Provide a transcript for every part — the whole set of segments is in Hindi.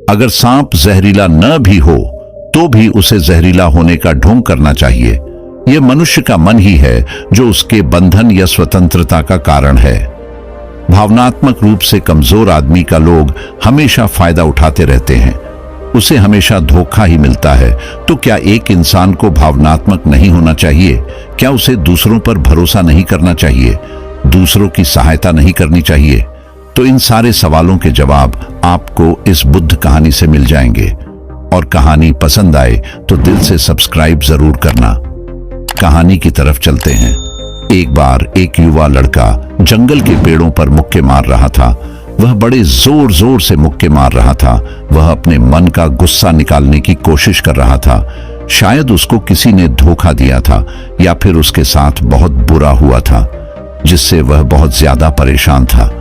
अगर सांप जहरीला न भी हो तो भी उसे जहरीला होने का ढोंग करना चाहिए। यह मनुष्य का मन ही है जो उसके बंधन या स्वतंत्रता का कारण है। भावनात्मक रूप से कमजोर आदमी का लोग हमेशा फायदा उठाते रहते हैं, उसे हमेशा धोखा ही मिलता है। तो क्या एक इंसान को भावनात्मक नहीं होना चाहिए? क्या उसे दूसरों पर भरोसा नहीं करना चाहिए? दूसरों की सहायता नहीं करनी चाहिए? तो इन सारे सवालों के जवाब आपको इस बुद्ध कहानी से मिल जाएंगे। और कहानी पसंद आए तो दिल से सब्सक्राइब जरूर करना। कहानी की तरफ चलते हैं। एक बार एक युवा लड़का जंगल के पेड़ों पर मुक्के मार रहा था। वह बड़े जोर जोर से मुक्के मार रहा था। वह अपने मन का गुस्सा निकालने की कोशिश कर रहा था। शायद उसको किसी ने धोखा दिया था या फिर उसके साथ बहुत बुरा हुआ था, जिससे वह बहुत ज्यादा परेशान था।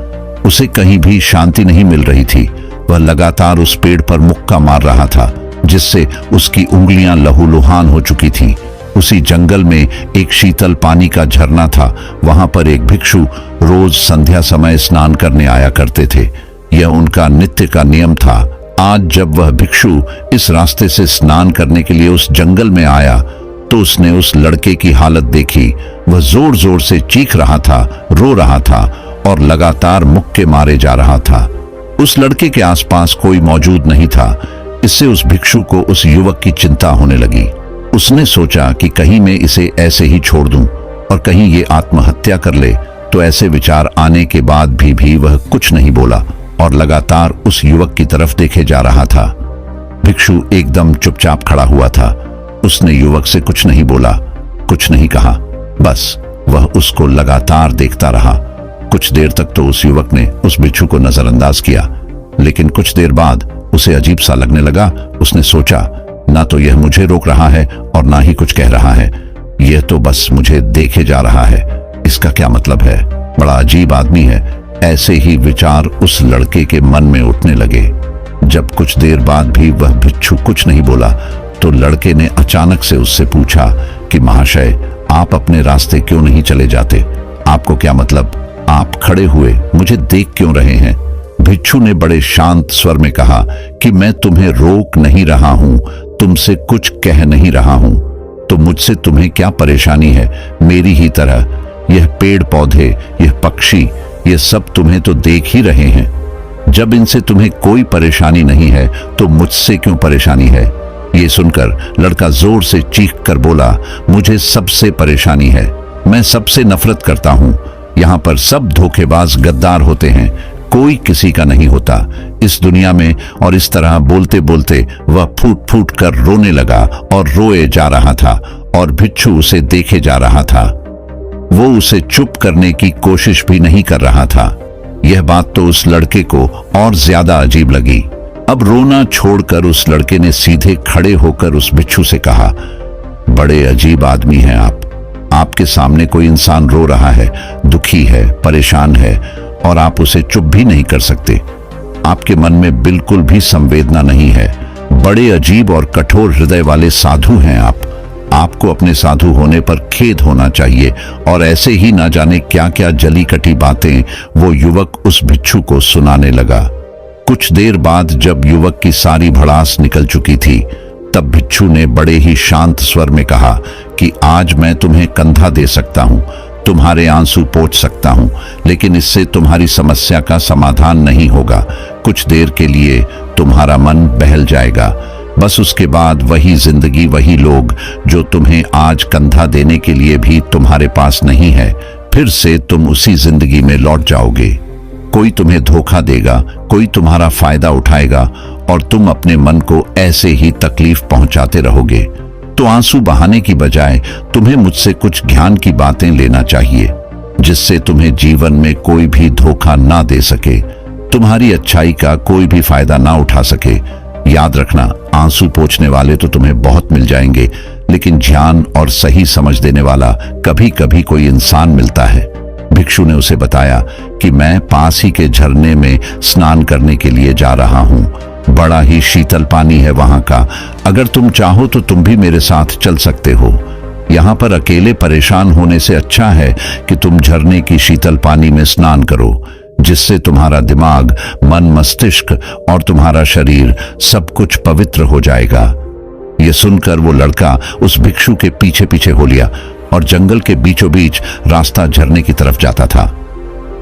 उसे कहीं भी शांति नहीं मिल रही थी। वह लगातार उस पेड़ पर मुक्का मार रहा था, जिससे उसकी उंगलियां लहूलुहान हो चुकी थीं। उसी जंगल में एक शीतल पानी का झरना था। वहां पर एक भिक्षु रोज संध्या समय स्नान करने आया करते थे। यह उनका नित्य का नियम था। आज जब वह भिक्षु इस रास्ते से स्नान करने के लिए उस जंगल में आया तो उसने उस लड़के की हालत देखी। वह जोर जोर से चीख रहा था, रो रहा था और लगातार मुक्के मारे जा रहा था। उस लड़के के आसपास कोई मौजूद नहीं था। इससे उस भिक्षु को उस युवक की चिंता होने लगी। उसने सोचा कि कहीं मैं इसे ऐसे ही छोड़ दूं और कहीं ये आत्महत्या कर ले। तो ऐसे विचार आने के बाद भी वह कुछ नहीं बोला और लगातार उस युवक की तरफ देखे जा रहा था। भिक्षु एकदम चुपचाप खड़ा हुआ था। उसने युवक से कुछ नहीं बोला, कुछ नहीं कहा, बस वह उसको लगातार देखता रहा। कुछ देर तक तो उस युवक ने उस भिक्षु को नजरअंदाज किया, लेकिन कुछ देर बाद उसे अजीब सा लगने लगा। उसने सोचा, ना तो यह मुझे रोक रहा है और ना ही कुछ कह रहा है, यह तो बस मुझे देखे जा रहा है। इसका क्या मतलब है? बड़ा अजीब आदमी है। ऐसे ही विचार उस लड़के के मन में उठने लगे। जब कुछ देर बाद भी वह भिक्षु कुछ नहीं बोला तो लड़के ने अचानक से उससे पूछा कि महाशय, आप अपने रास्ते क्यों नहीं चले जाते? आपको क्या मतलब? आप खड़े हुए मुझे देख क्यों रहे हैं? भिक्षु ने बड़े शांत स्वर में कहा कि मैं तुम्हें रोक नहीं रहा हूं, तुमसे कुछ कह नहीं रहा हूं। तो मुझसे तुम्हें क्या परेशानी है? मेरी ही तरह यह पेड़ पौधे, यह पक्षी, ये सब तुम्हें तो देख ही रहे हैं। जब इनसे तुम्हें कोई परेशानी नहीं है तो मुझसे क्यों परेशानी है? ये सुनकर लड़का जोर से चीख कर बोला, मुझे सबसे परेशानी है। मैं सबसे नफरत करता हूं। यहाँ पर सब धोखेबाज गद्दार होते हैं, कोई किसी का नहीं होता इस दुनिया में। और इस तरह बोलते बोलते वह फूट फूट कर रोने लगा और रोए जा रहा था और भिक्षु उसे देखे जा रहा था। वो उसे चुप करने की कोशिश भी नहीं कर रहा था। यह बात तो उस लड़के को और ज्यादा अजीब लगी। अब रोना छोड़कर उस लड़के ने सीधे खड़े होकर उस भिक्षु से कहा, बड़े अजीब आदमी हैं आप। आपके सामने कोई इंसान रो रहा है, दुखी है, परेशान है और आप उसे चुप भी नहीं कर सकते। आपके मन में बिल्कुल भी संवेदना नहीं है। बड़े अजीब और कठोर हृदय वाले साधु हैं आप। आपको अपने साधु होने पर खेद होना चाहिए। और ऐसे ही ना जाने क्या क्या जली कटी बातें वो युवक उस भिक्षु को सुनाने लगा। कुछ देर बाद जब युवक की सारी भड़ास निकल चुकी थी तब भिक्षु ने बड़े ही शांत स्वर में कहा कि आज मैं तुम्हें कंधा दे सकता हूं, तुम्हारे आंसू पोंछ सकता हूं, लेकिन इससे तुम्हारी समस्या का समाधान नहीं होगा। कुछ देर के लिए तुम्हारा मन बहल जाएगा, बस उसके बाद वही जिंदगी, वही लोग जो तुम्हें आज कंधा देने के लिए भी तुम्हारे पास नहीं है, फिर से तुम उसी जिंदगी में लौट जाओगे। कोई तुम्हें धोखा देगा, कोई तुम्हारा फायदा उठाएगा और तुम अपने मन को ऐसे ही तकलीफ पहुंचाते रहोगे। तो आंसू बहाने की बजाय तुम्हें मुझसे कुछ ज्ञान की बातें लेना चाहिए, जिससे तुम्हें जीवन में कोई भी धोखा ना दे सके, तुम्हारी अच्छाई का कोई भी फायदा ना उठा सके। याद रखना, आंसू पोंछने वाले तो तुम्हें बहुत मिल जाएंगे, लेकिन ज्ञान और सही समझ देने वाला कभी कभी कोई इंसान मिलता है। भिक्षु ने उसे बताया कि मैं पास ही के झरने में स्नान करने के लिए जा रहा हूँ। बड़ा ही शीतल पानी है वहां का। अगर तुम चाहो तो तुम भी मेरे साथ चल सकते हो। यहाँ पर अकेले परेशान होने से अच्छा है कि तुम झरने की शीतल पानी में स्नान करो। जिससे तुम्हारा दिमाग, मन, मस्तिष्क और तुम्हारा शरीर सब कुछ पवित्र हो जाएगा। यह सुनकर वो लड़का उस भिक्षु के पीछे पीछे हो लिया और जंगल के बीचों बीच रास्ता झरने की तरफ जाता था।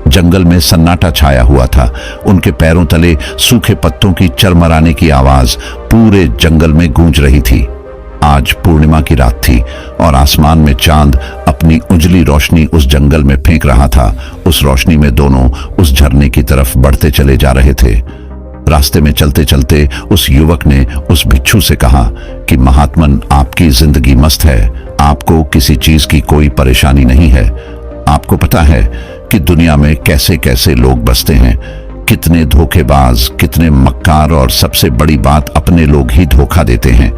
जंगल में सन्नाटा छाया हुआ था। उनके पैरों तले सूखे पत्तों की चरमराने की आवाज पूरे जंगल में गूंज रही थी। आज पूर्णिमा की रात थी और आसमान में चांद अपनी उजली रोशनी उस जंगल में फेंक रहा था। उस रोशनी में दोनों उस झरने की तरफ बढ़ते चले जा रहे थे। रास्ते में चलते चलते उस युवक ने उस भिक्षु से कहा कि महात्मन, आपकी जिंदगी मस्त है, आपको किसी चीज की कोई परेशानी नहीं है। आपको पता है कि दुनिया में कैसे कैसे लोग बसते हैं, कितने धोखेबाज, कितने मक्कार, और सबसे बड़ी बात, अपने लोग ही धोखा देते हैं,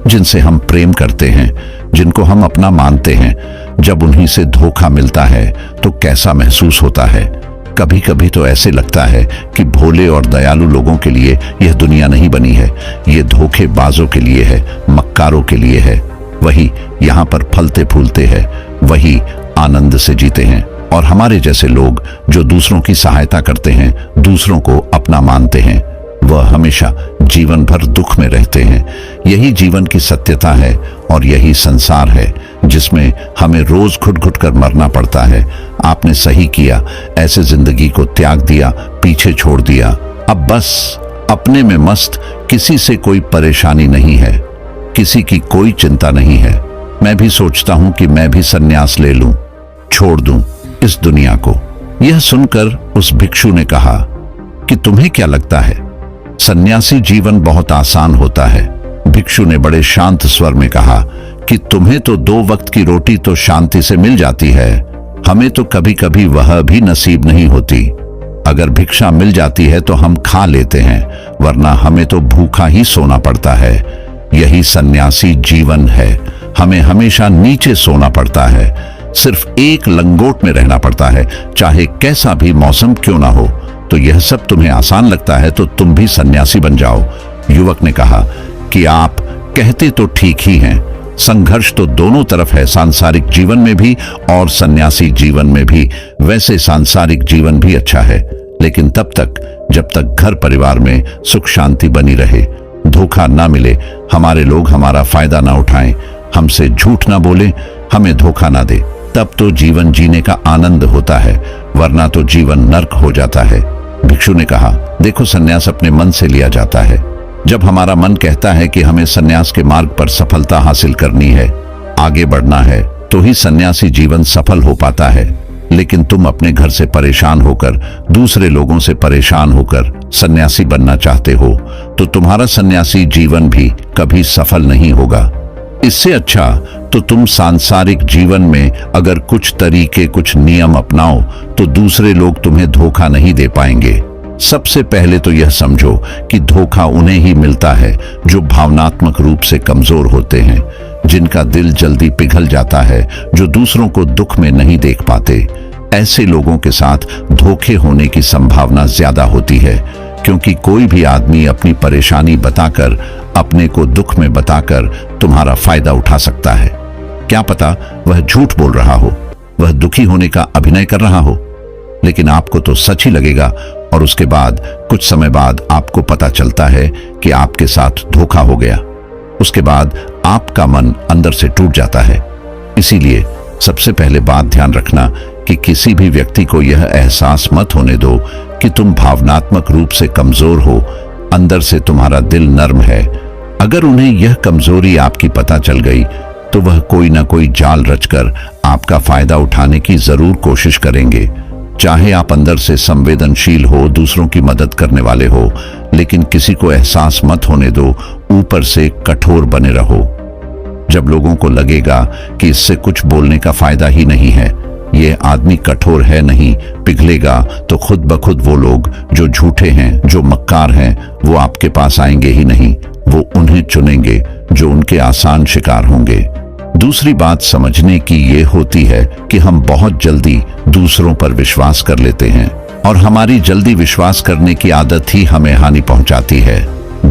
जिनसे हम प्रेम करते हैं, जिनको हम अपना मानते हैं। जब उन्हीं से धोखा मिलता है तो कैसा महसूस होता है। कभी कभी तो ऐसे लगता है कि भोले और दयालु लोगों के लिए यह दुनिया नहीं बनी है, ये धोखेबाजों के लिए है, मक्कारों के लिए है। वही यहाँ पर फलते फूलते हैं, वही आनंद से जीते हैं। और हमारे जैसे लोग जो दूसरों की सहायता करते हैं, दूसरों को अपना मानते हैं, वह हमेशा जीवन भर दुख में रहते हैं। यही जीवन की सत्यता है और यही संसार है जिसमें हमें रोज घुट घुट कर मरना पड़ता है। आपने सही किया, ऐसे जिंदगी को त्याग दिया, पीछे छोड़ दिया। अब बस अपने में मस्त, किसी से कोई परेशानी नहीं है, किसी की कोई चिंता नहीं है। मैं भी सोचता हूं कि मैं भी संन्यास ले लूं, छोड़ दूं इस दुनिया को। यह सुनकर उस भिक्षु ने कहा कि तुम्हें क्या लगता है, सन्यासी जीवन बहुत आसान होता है? भिक्षु ने बड़े शांत स्वर में कहा कि तुम्हें तो 2 वक्त की रोटी तो शांति से मिल जाती है, हमें तो कभी कभी वह भी नसीब नहीं होती। अगर भिक्षा मिल जाती है तो हम खा लेते हैं, वरना हमें तो भूखा ही सोना पड़ता है। यही सन्यासी जीवन है, हमें हमेशा नीचे सोना पड़ता है, सिर्फ एक लंगोट में रहना पड़ता है, चाहे कैसा भी मौसम क्यों ना हो। तो यह सब तुम्हें आसान लगता है तो तुम भी सन्यासी बन जाओ। युवक ने कहा कि आप कहते तो ठीक ही हैं, संघर्ष तो दोनों तरफ है, सांसारिक जीवन में भी और सन्यासी जीवन में भी। वैसे सांसारिक जीवन भी अच्छा है, लेकिन तब तक जब तक घर परिवार में सुख शांति बनी रहे, धोखा ना मिले, हमारे लोग हमारा फायदा ना उठाएं, हमसे झूठ ना बोले, हमें धोखा ना दे, तब तो जीवन जीने का आनंद होता है, वरना तो जीवन नर्क हो जाता है। भिक्षु ने कहा, देखो, सन्यास अपने मन से लिया जाता है। जब हमारा मन कहता है कि हमें सन्यास के मार्ग पर सफलता हासिल करनी है, आगे बढ़ना है, तो ही सन्यासी जीवन सफल हो पाता है। लेकिन तुम अपने घर से परेशान होकर, दूसरे लोगों से परेशान होकर सन्यासी बनना चाहते हो, तो तुम्हारा सन्यासी जीवन भी कभी सफल नहीं होगा। इससे अच्छा तो तुम सांसारिक जीवन में अगर कुछ तरीके, कुछ नियम अपनाओ, तो दूसरे लोग तुम्हें धोखा नहीं दे पाएंगे। सबसे पहले तो यह समझो कि धोखा उन्हें ही मिलता है जो भावनात्मक रूप से कमजोर होते हैं, जिनका दिल जल्दी पिघल जाता है, जो दूसरों को दुख में नहीं देख पाते। ऐसे लोगों के साथ धोखे होने की संभावना ज्यादा होती है, क्योंकि कोई भी आदमी अपनी परेशानी बताकर, अपने को दुख में बताकर तुम्हारा फायदा उठा सकता है। क्या पता वह झूठ बोल रहा हो, वह दुखी होने का अभिनय कर रहा हो, लेकिन आपको तो सच ही लगेगा और उसके बाद कुछ समय बाद आपको पता चलता है कि आपके साथ धोखा हो गया। उसके बाद आपका मन अंदर से टूट जाता है। इसीलिए सबसे पहले बात ध्यान रखना कि किसी भी व्यक्ति को यह एहसास मत होने दो कि तुम भावनात्मक रूप से कमजोर हो, अंदर से तुम्हारा दिल नर्म है। अगर उन्हें यह कमजोरी आपकी पता चल गई तो वह कोई ना कोई जाल रचकर आपका फायदा उठाने की जरूर कोशिश करेंगे। चाहे आप अंदर से संवेदनशील हो, दूसरों की मदद करने वाले हो, लेकिन किसी को एहसास मत होने दो, ऊपर से कठोर बने रहो। जब लोगों को लगेगा कि इससे कुछ बोलने का फायदा ही नहीं है, ये आदमी कठोर है नहीं, पिघलेगा, तो खुद ब खुद वो लोग जो झूठे हैं, जो मक्कार हैं, वो आपके पास आएंगे ही नहीं, वो उन्हें चुनेंगे जो उनके आसान शिकार होंगे। दूसरी बात समझने की ये होती है कि हम बहुत जल्दी दूसरों पर विश्वास कर लेते हैं और हमारी जल्दी विश्वास करने की आदत ही हमें हानि पहुंचाती है।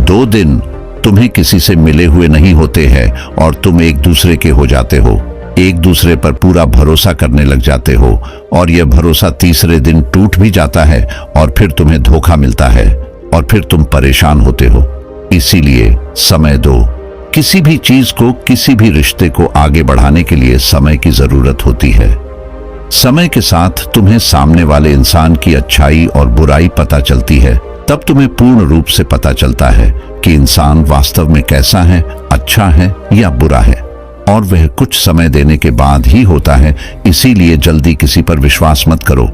2 दिन तुम्हें किसी से मिले हुए नहीं होते हैं और तुम एक दूसरे के हो जाते हो। एक दूसरे पर पूरा भरोसा करने लग जाते हो और यह भरोसा तीसरे दिन टूट भी जाता है और फिर तुम्हें धोखा मिलता है और फिर तुम परेशान होते हो। इसीलिए समय दो। किसी भी चीज को, किसी भी रिश्ते को आगे बढ़ाने के लिए समय की जरूरत होती है। समय के साथ तुम्हें सामने वाले इंसान की अच्छाई और बुराई पता चलती है। तब तुम्हें पूर्ण रूप से पता चलता है कि इंसान वास्तव में कैसा है, अच्छा है या बुरा है, और वह कुछ समय देने के बाद ही होता है। इसीलिए जल्दी किसी पर विश्वास मत करो।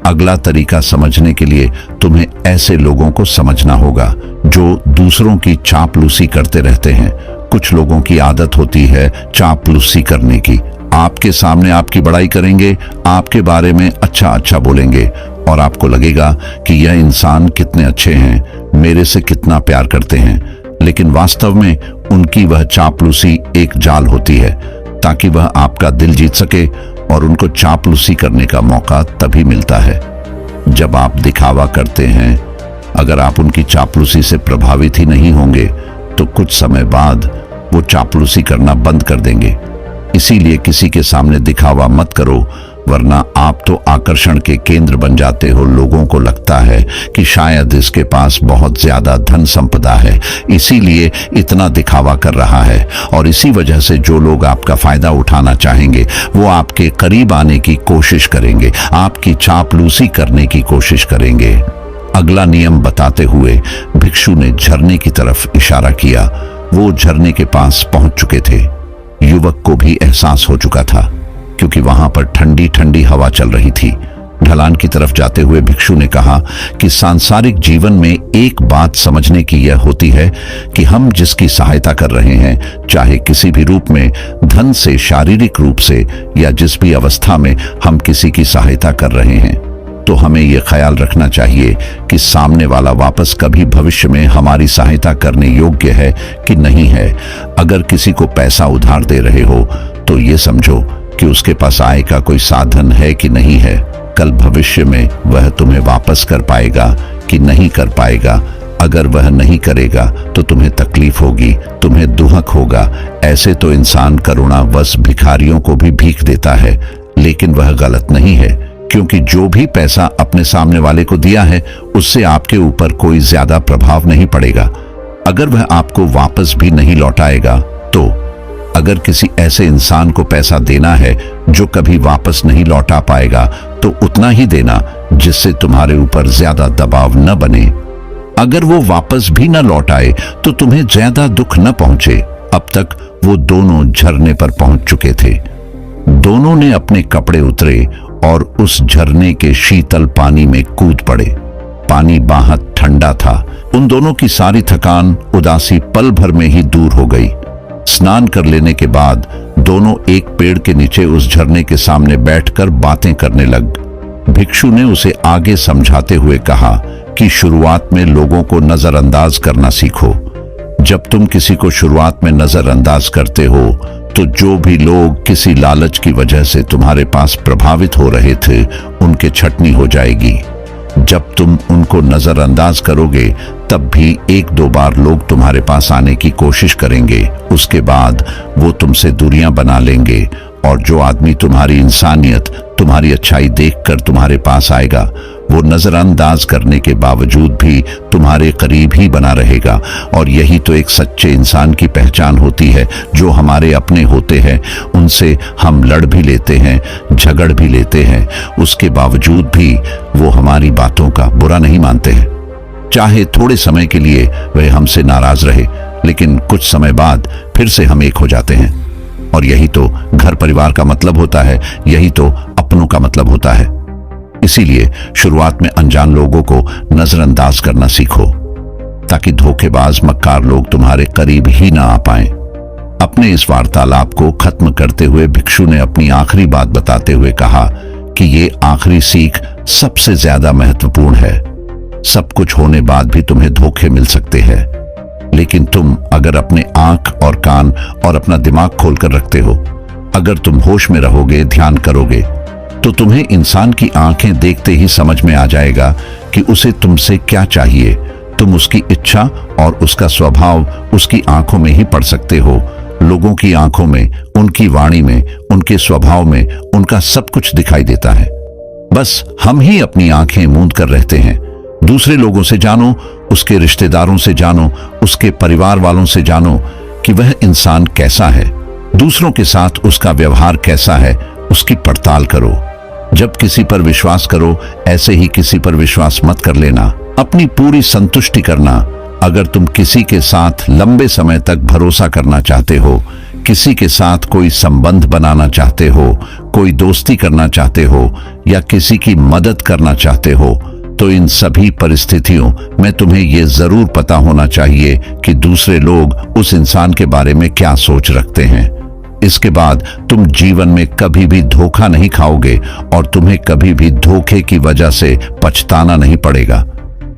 अगला तरीका समझने के लिए तुम्हें ऐसे लोगों को समझना होगा जो दूसरों की चापलूसी करते रहते हैं। कुछ लोगों की आदत होती है चापलूसी करने की। आपके सामने आपकी बड़ाई करेंगे, आपके बारे में अच्छा अच्छा बोलेंगे और आपको लगेगा कि यह इंसान कितने अच्छे हैं, मेरे से कितना प्यार करते हैं। लेकिन वास्तव में उनकी वह चापलूसी एक जाल होती है ताकि वह आपका दिल जीत सके, और उनको चापलूसी करने का मौका तभी मिलता है जब आप दिखावा करते हैं। अगर आप उनकी चापलूसी से प्रभावित ही नहीं होंगे तो कुछ समय बाद वो चापलूसी करना बंद कर देंगे। इसीलिए किसी के सामने दिखावा मत करो, वरना आप तो आकर्षण के केंद्र बन जाते हो। लोगों को लगता है कि शायद इसके पास बहुत ज्यादा धन संपदा है, इसीलिए इतना दिखावा कर रहा है, और इसी वजह से जो लोग आपका फायदा उठाना चाहेंगे वो आपके करीब आने की कोशिश करेंगे, आपकी चापलूसी करने की कोशिश करेंगे। अगला नियम बताते हुए भिक्षु ने झरने की तरफ इशारा किया। वो झरने के पास पहुंच चुके थे। युवक को भी एहसास हो चुका था क्योंकि वहां पर ठंडी ठंडी हवा चल रही थी। ढलान की तरफ जाते हुए भिक्षु ने कहा कि सांसारिक जीवन में एक बात समझने की यह होती है कि हम जिसकी सहायता कर रहे हैं, चाहे किसी भी रूप में, धन से, शारीरिक रूप से, या जिस भी अवस्था में हम किसी की सहायता कर रहे हैं, तो हमें यह ख्याल रखना चाहिए कि सामने वाला वापस कभी भविष्य में हमारी सहायता करने योग्य है कि नहीं है। अगर किसी को पैसा उधार दे रहे हो तो ये समझो कि उसके पास आय का कोई साधन है कि नहीं है। कल भविष्य में वह तुम्हें वापस कर पाएगा कि नहीं कर पाएगा। अगर वह नहीं करेगा तो तुम्हें तकलीफ होगी, तुम्हें दुहक होगा। ऐसे तो इंसान करुणावश भिखारियों को भी भीख देता है, लेकिन वह गलत नहीं है, क्योंकि जो भी पैसा अपने सामने वाले को दिया है उससे आपके ऊपर कोई ज्यादा प्रभाव नहीं पड़ेगा। अगर वह आपको वापस भी नहीं लौटाएगा तो अगर किसी ऐसे इंसान को पैसा देना है जो कभी वापस नहीं लौटा पाएगा तो उतना ही देना जिससे तुम्हारे ऊपर ज्यादा दबाव न बने। अगर वो वापस भी न लौटाए तो तुम्हें ज्यादा दुख न पहुंचे। अब तक वो दोनों झरने पर पहुंच चुके थे। दोनों ने अपने कपड़े उतरे और उस झरने के शीतल पानी में कूद पड़े। पानी बाहत ठंडा था। उन दोनों की सारी थकान, उदासी पल भर में ही दूर हो गई। स्नान कर लेने के बाद दोनों एक पेड़ के नीचे उस झरने के सामने बैठकर बातें करने लग। भिक्षु ने उसे आगे समझाते हुए कहा कि शुरुआत में लोगों को नजरअंदाज करना सीखो। जब तुम किसी को शुरुआत में नजरअंदाज करते हो तो जो भी लोग किसी लालच की वजह से तुम्हारे पास प्रभावित हो रहे थे उनके छटनी हो जाएगी। जब तुम उनको नजरअंदाज करोगे तब भी एक दो बार लोग तुम्हारे पास आने की कोशिश करेंगे। उसके बाद वो तुमसे दूरियां बना लेंगे, और जो आदमी तुम्हारी इंसानियत, तुम्हारी अच्छाई देखकर तुम्हारे पास आएगा वो नजरअंदाज करने के बावजूद भी तुम्हारे करीब ही बना रहेगा। और यही तो एक सच्चे इंसान की पहचान होती है। जो हमारे अपने होते हैं उनसे हम लड़ भी लेते हैं, झगड़ भी लेते हैं, उसके बावजूद भी वो हमारी बातों का बुरा नहीं मानते हैं। चाहे थोड़े समय के लिए वह हमसे नाराज रहे, लेकिन कुछ समय बाद फिर से हम एक हो जाते हैं। और यही तो घर परिवार का मतलब होता है, यही तो अपनों का मतलब होता है। इसीलिए शुरुआत में अनजान लोगों को नजरअंदाज करना सीखो ताकि धोखेबाज, मक्कार लोग तुम्हारे करीब ही ना आ पाएं। अपने इस वार्तालाप को खत्म करते हुए भिक्षु ने अपनी आखिरी बात बताते हुए कहा कि ये आखिरी सीख सबसे ज्यादा महत्वपूर्ण है। सब कुछ होने बाद भी तुम्हें धोखे मिल सकते हैं, लेकिन तुम अगर अपने आंख और कान और अपना दिमाग खोलकर रखते हो, अगर तुम होश में रहोगे, ध्यान करोगे, तो तुम्हें इंसान की आंखें देखते ही समझ में आ जाएगा कि उसे तुमसे क्या चाहिए। तुम उसकी इच्छा और उसका स्वभाव उसकी आंखों में ही पढ़ सकते हो। लोगों की आंखों में, उनकी वाणी में, उनके स्वभाव में उनका सब कुछ दिखाई देता है। बस हम ही अपनी आंखें मूंद कर रहते हैं। दूसरे लोगों से जानो, उसके रिश्तेदारों से जानो, उसके परिवार वालों से जानो कि वह इंसान कैसा है, दूसरों के साथ उसका व्यवहार कैसा है, उसकी पड़ताल करो। जब किसी पर विश्वास करो, ऐसे ही किसी पर विश्वास मत कर लेना। अपनी पूरी संतुष्टि करना। अगर तुम किसी के साथ लंबे समय तक भरोसा करना चाहते हो, किसी के साथ कोई संबंध बनाना चाहते हो, कोई दोस्ती करना चाहते हो या किसी की मदद करना चाहते हो, तो इन सभी परिस्थितियों में तुम्हें यह जरूर पता होना चाहिए कि दूसरे लोग उस इंसान के बारे में क्या सोच रखते हैं। इसके बाद तुम जीवन में कभी भी धोखा नहीं खाओगे और तुम्हें कभी भी धोखे की वजह से पछताना नहीं पड़ेगा।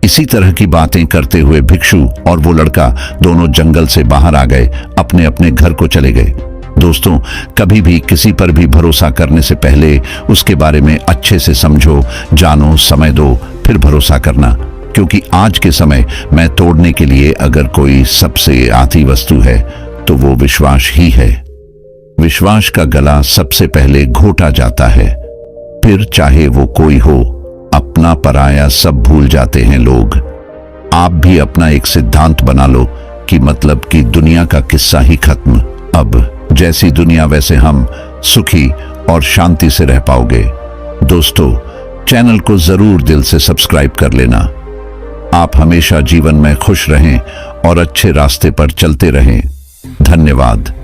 इसी तरह की बातें करते हुए भिक्षु और वो लड़का दोनों जंगल से बाहर आ गए, अपने अपने घर को चले गए। दोस्तों, कभी भी किसी पर भी भरोसा करने से पहले उसके बारे में अच्छे से समझो, जानो, समय दो, फिर भरोसा करना। क्योंकि आज के समय में तोड़ने के लिए अगर कोई सबसे आती वस्तु है तो वो विश्वास ही है। विश्वास का गला सबसे पहले घोटा जाता है, फिर चाहे वो कोई हो। अपना पराया सब भूल जाते हैं लोग। आप भी अपना एक सिद्धांत बना लो कि मतलब कि दुनिया का किस्सा ही खत्म। अब जैसी दुनिया वैसे हम, सुखी और शांति से रह पाओगे। दोस्तों, चैनल को जरूर दिल से सब्सक्राइब कर लेना। आप हमेशा जीवन में खुश रहें और अच्छे रास्ते पर चलते रहें। धन्यवाद।